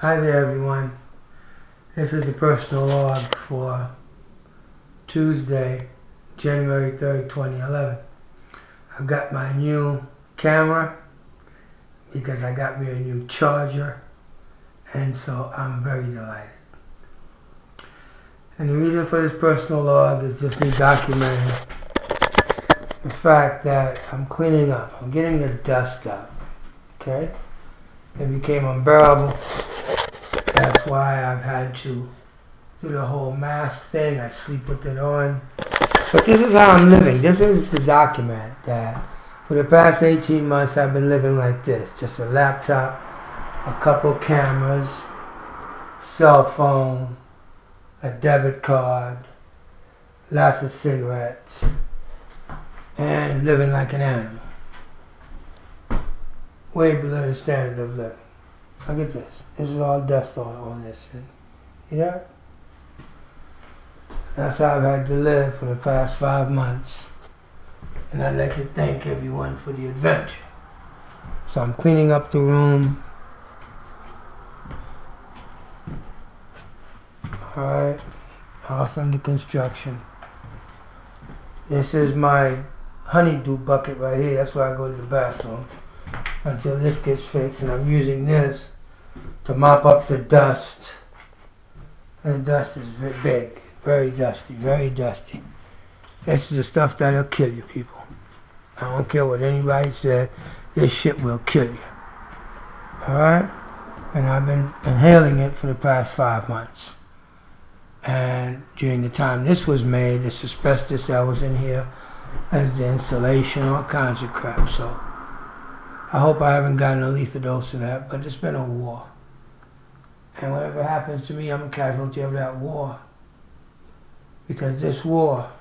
Hi there, everyone. This is a personal log for Tuesday, January 3rd, 2011. I've got my new camera because I got me a new charger, and so I'm very delighted. And the reason for this personal log is just me documenting the fact that I'm cleaning up. I'm getting the dust up, okay? It became unbearable. That's why I've had to do the whole mask thing. I sleep with it on. But this is how I'm living. This is the document that for the past 18 months I've been living like this. Just a laptop, a couple cameras, cell phone, a debit card, lots of cigarettes, and living like an animal. Way below the standard of living. Look at this. This is all dust on this. You know that? That's how I've had to live for the past 5 months. And I'd like to thank everyone for the adventure. So I'm cleaning up the room. Alright. House under construction. This is my honeydew bucket right here. That's where I go to the bathroom until this gets fixed, and I'm using this to mop up the dust. And the dust is big, very dusty, very dusty. This is the stuff that'll kill you, people. I don't care what anybody said, this shit will kill you. Alright? And I've been inhaling it for the past 5 months. And during the time this was made, this asbestos that was in here, as the insulation, all kinds of crap. So I hope I haven't gotten a lethal dose of that, but it's been a war. And whatever happens to me, I'm a casualty of that war. Because this war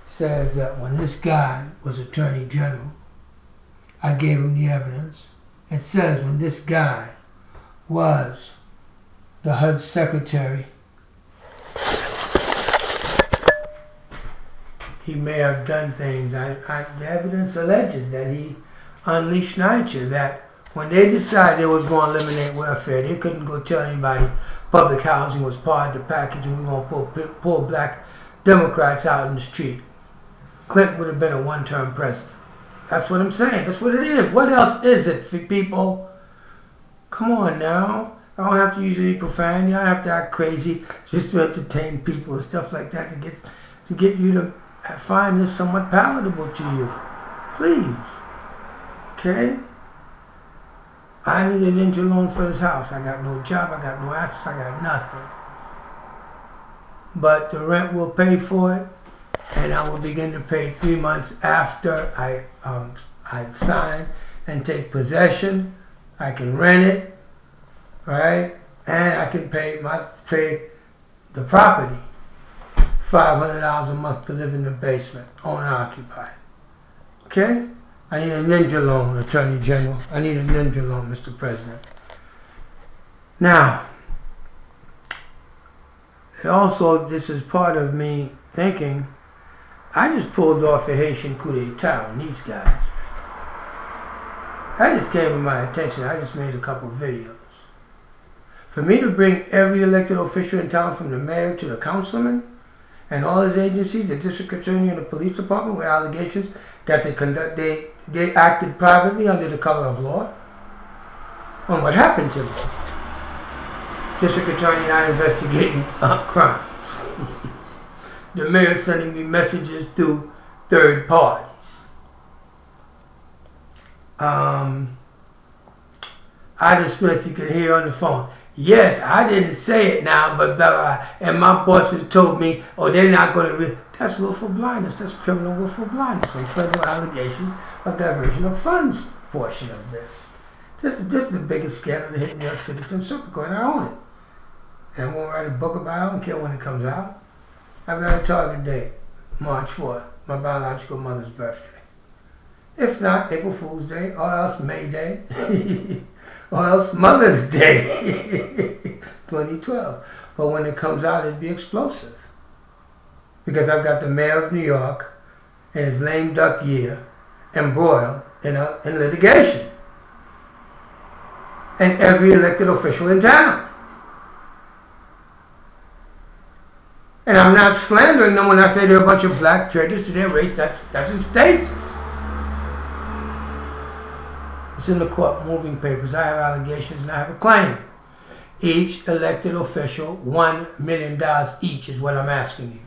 says that when this guy was Attorney General, I gave him the evidence. It says when this guy was the HUD Secretary, he may have done things. The evidence alleges that he unleashed nature, that when they decided they was going to eliminate welfare, they couldn't go tell anybody public housing was part of the package and we're going to pull black Democrats out in the street. Clinton would have been a one-term president. That's what I'm saying. That's what it is. What else is it for people? Come on now. I don't have to use any profanity. I don't have to act crazy just to entertain people and stuff like that to get you to find this somewhat palatable to you. Please. Okay? I need a ninja loan for this house. I got no job, I got no assets, I got nothing. But the rent will pay for it, and I will begin to pay 3 months after I sign and take possession. I can rent it, right? And I can pay the property $500 a month to live in the basement, owner occupied. Okay? I need a ninja loan, Attorney General. I need a ninja loan, Mr. President. Now, and also this is part of me thinking, I just pulled off a Haitian coup d'etat on these guys. That just came to my attention. I just made a couple videos. For me to bring every elected official in town, from the mayor to the councilman, and all his agencies, the district attorney and the police department, with allegations that they acted privately under the color of law. And what happened to them? District attorney not investigating crimes. The mayor sending me messages through third parties. Ida Smith, you could hear on the phone. Yes, I didn't say it now, but and my bosses told me, oh, they're not going to. That's willful blindness. That's criminal willful blindness. Some federal allegations of diversion of funds portion of this. This is the biggest scandal that hit New York City since Superco, and I own it. And I won't write a book about it. I don't care when it comes out. I've got a target date, March 4th, my biological mother's birthday. If not, April Fool's Day, or else May Day. Or else Mother's Day, 2012. But when it comes out, it'd be explosive. Because I've got the mayor of New York and his lame duck year embroiled in litigation. and every elected official in town. And I'm not slandering them when I say they're a bunch of black traitors to their race. That's in stasis. It's in the court moving papers. I have allegations and I have a claim. Each elected official, $1 million each is what I'm asking you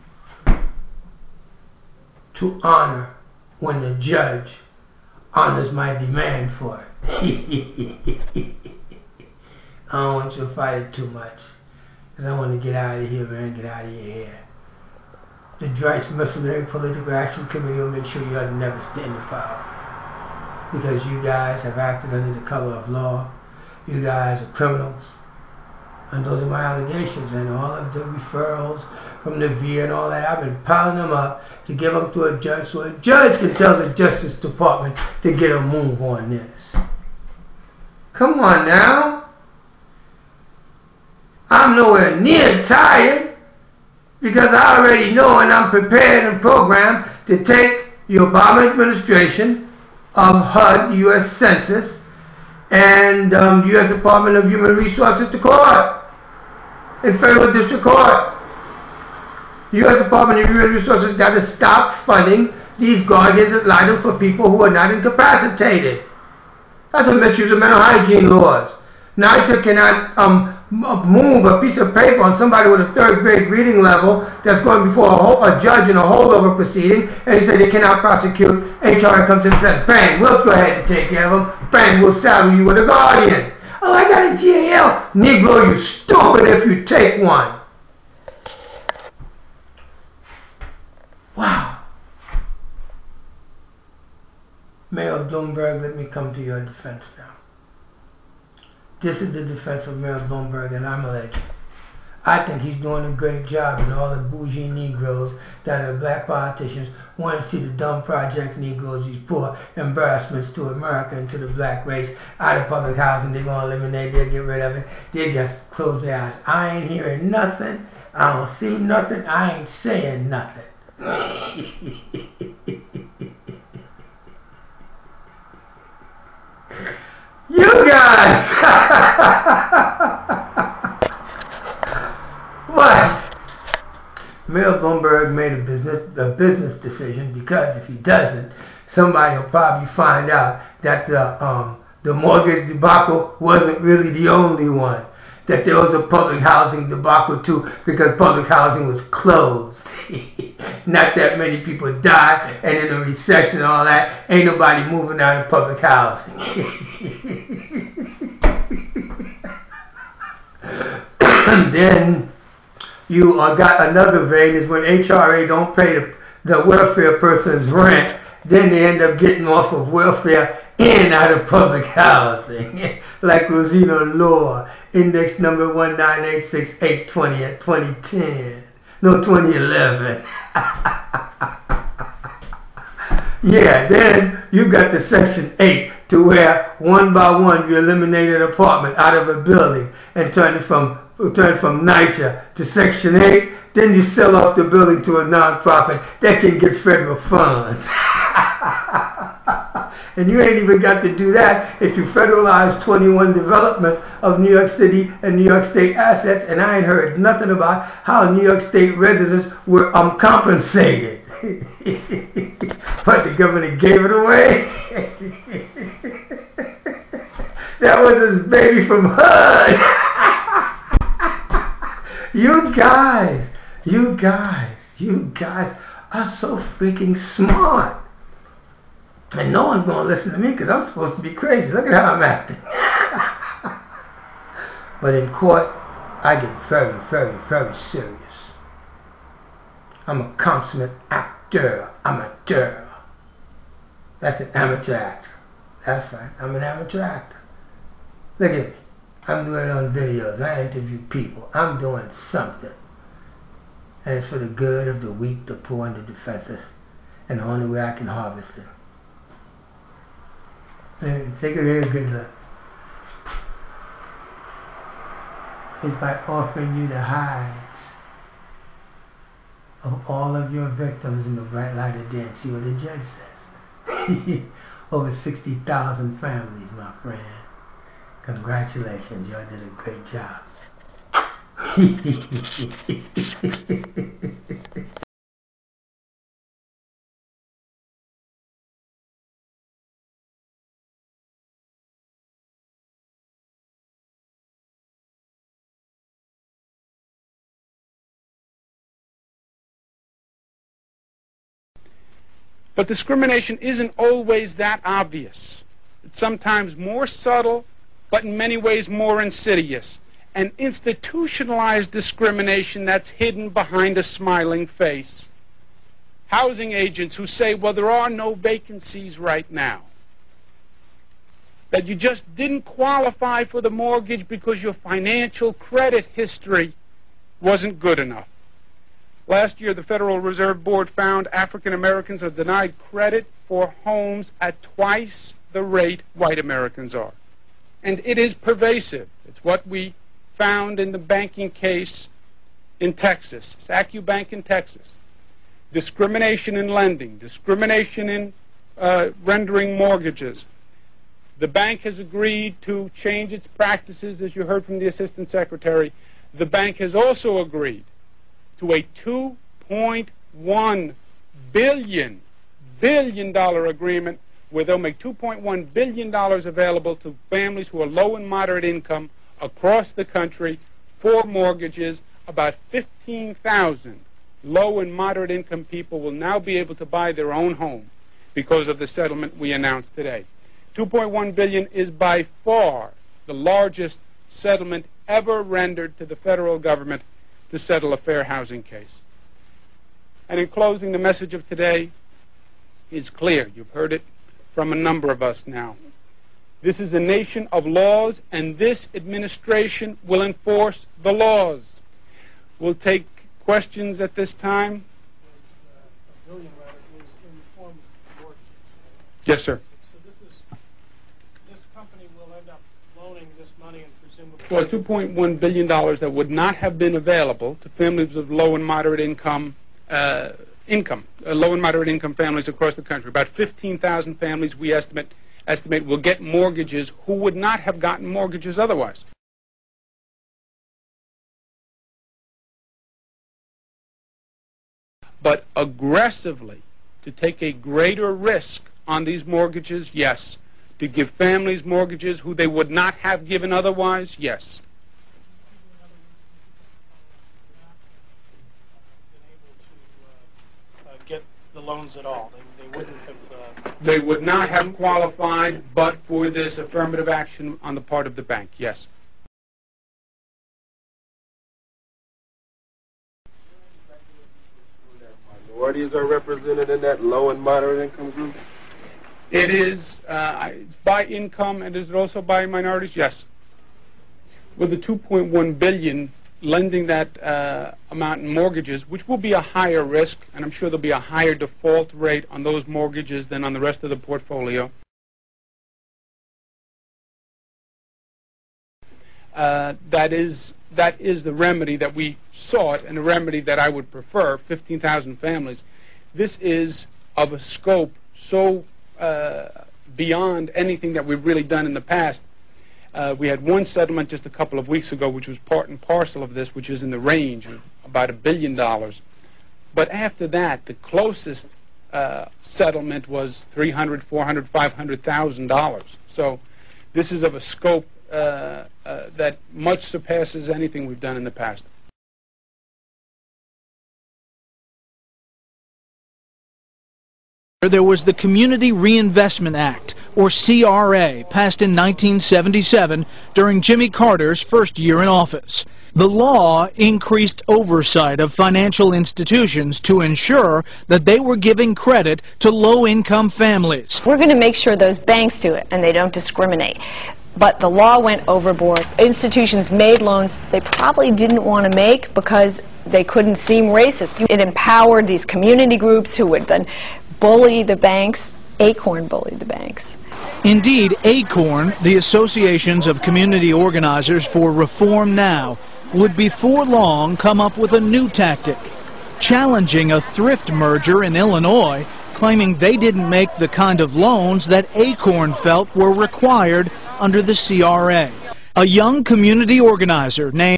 to honor when the judge honors my demand for it. I don't want you to fight it too much, because I want to get out of here, man. Get out of your hair. The Dryce Mercenary Political Action Committee will make sure you are never stand in power, because you guys have acted under the color of law. You guys are criminals. And those are my allegations, and all of the referrals from the VA and all that. I've been piling them up to give them to a judge so a judge can tell the Justice Department to get a move on this. Come on now. I'm nowhere near tired, because I already know and I'm prepared and programmed to take the Obama administration of HUD, the U.S. Census, and the U.S. Department of Human Resources to court in federal district court. The U.S. Department of Human Resources got to stop funding these guardians ad litem for people who are not incapacitated. That's a misuse of mental hygiene laws. NYCHA cannot move a piece of paper on somebody with a third grade reading level that's going before a judge in a holdover proceeding, and he said they cannot prosecute. HR comes in and says, bang, we'll go ahead and take care of them. Bang, we'll saddle you with a guardian. Oh, I got a GAL. Negro, you stupid if you take one. Wow. Mayor Bloomberg, let me come to your defense now. This is the defense of Mayor Bloomberg, and I'm a legend. I think he's doing a great job, and all the bougie Negroes that are black politicians want to see the dumb project Negroes, these poor embarrassments to America and to the black race, out of public housing. They're going to eliminate, they'll get rid of it. They just close their eyes. I ain't hearing nothing. I don't see nothing. I ain't saying nothing. You guys! What? Mayor Bloomberg made a business decision, because if he doesn't, somebody will probably find out that the mortgage debacle wasn't really the only one. That there was a public housing debacle too, because public housing was closed. Not that many people died, and in a recession and all that, ain't nobody moving out of public housing. Then you got another vein is when HRA don't pay the welfare person's rent, then they end up getting off of welfare and out of public housing. Like Rosina Law, index number 1986820 at 2010. No, 2011. Yeah, then you got the Section 8 to where one by one you eliminate an apartment out of a building and turn it from NYCHA to Section 8. Then you sell off the building to a nonprofit that can get federal funds. And you ain't even got to do that if you federalize 21 developments of New York City and New York State assets, and I ain't heard nothing about how New York State residents were compensated. But the governor gave it away. That was his baby from HUD. You guys are so freaking smart. And no one's going to listen to me because I'm supposed to be crazy. Look at how I'm acting. But in court, I get very, very, very serious. I'm a consummate actor. Amateur. That's an amateur actor. That's right. I'm an amateur actor. Look at me. I'm doing it on videos. I interview people. I'm doing something. And it's for the good of the weak, the poor, and the defenseless. And the only way I can harvest it. Take a real good look. It's by offering you the hides of all of your victims in the bright light of day. See what the judge says. Over 60,000 families, my friend. Congratulations, y'all did a great job. But discrimination isn't always that obvious. It's sometimes more subtle, but in many ways more insidious. And institutionalized discrimination that's hidden behind a smiling face. Housing agents who say, well, there are no vacancies right now. That you just didn't qualify for the mortgage because your financial credit history wasn't good enough. Last year, the Federal Reserve Board found African Americans are denied credit for homes at twice the rate white Americans are. And it is pervasive. It's what we found in the banking case in Texas, SacuBank in Texas. Discrimination in lending, discrimination in rendering mortgages. The bank has agreed to change its practices, as you heard from the Assistant Secretary. The bank has also agreed to a $2.1 billion agreement where they'll make $2.1 billion available to families who are low and moderate income across the country for mortgages. About 15,000 low and moderate income people will now be able to buy their own home because of the settlement we announced today. $2.1 billion is by far the largest settlement ever rendered to the federal government to settle a fair housing case. And in closing, the message of today is clear. You've heard it from a number of us now. This is a nation of laws, and this administration will enforce the laws. We'll take questions at this time. Yes, sir. So this company will end up loaning this money and presumably... Well, $2.1 billion that would not have been available to families of low and moderate income, low and moderate income families across the country. About 15,000 families we estimate will get mortgages who would not have gotten mortgages otherwise. But aggressively to take a greater risk on these mortgages, yes. To give families mortgages who they would not have given otherwise, yes. Get the loans at all. They wouldn't have... They would not have qualified but for this affirmative action on the part of the bank, yes. Minorities are represented in that low and moderate income group? It is by income, and is it also by minorities? Yes. With the $2.1 billion lending that amount in mortgages, which will be a higher risk, and I'm sure there'll be a higher default rate on those mortgages than on the rest of the portfolio. That is the remedy that we sought, and a remedy that I would prefer, 15,000 families. This is of a scope so beyond anything that we've really done in the past. We had one settlement just a couple of weeks ago, which was part and parcel of this, which is in the range of about $1 billion. But after that, the closest settlement was $300,000, $400,000, $500,000. So this is of a scope that much surpasses anything we've done in the past. There was the Community Reinvestment Act, or CRA, passed in 1977 during Jimmy Carter's first year in office. The law increased oversight of financial institutions to ensure that they were giving credit to low-income families. We're going to make sure those banks do it and they don't discriminate. But the law went overboard. Institutions made loans they probably didn't want to make because they couldn't seem racist. It empowered these community groups who would then bully the banks. Acorn bullied the banks. Indeed, ACORN, the Associations of Community Organizers for Reform Now, would before long come up with a new tactic, challenging a thrift merger in Illinois, claiming they didn't make the kind of loans that ACORN felt were required under the CRA. A young community organizer named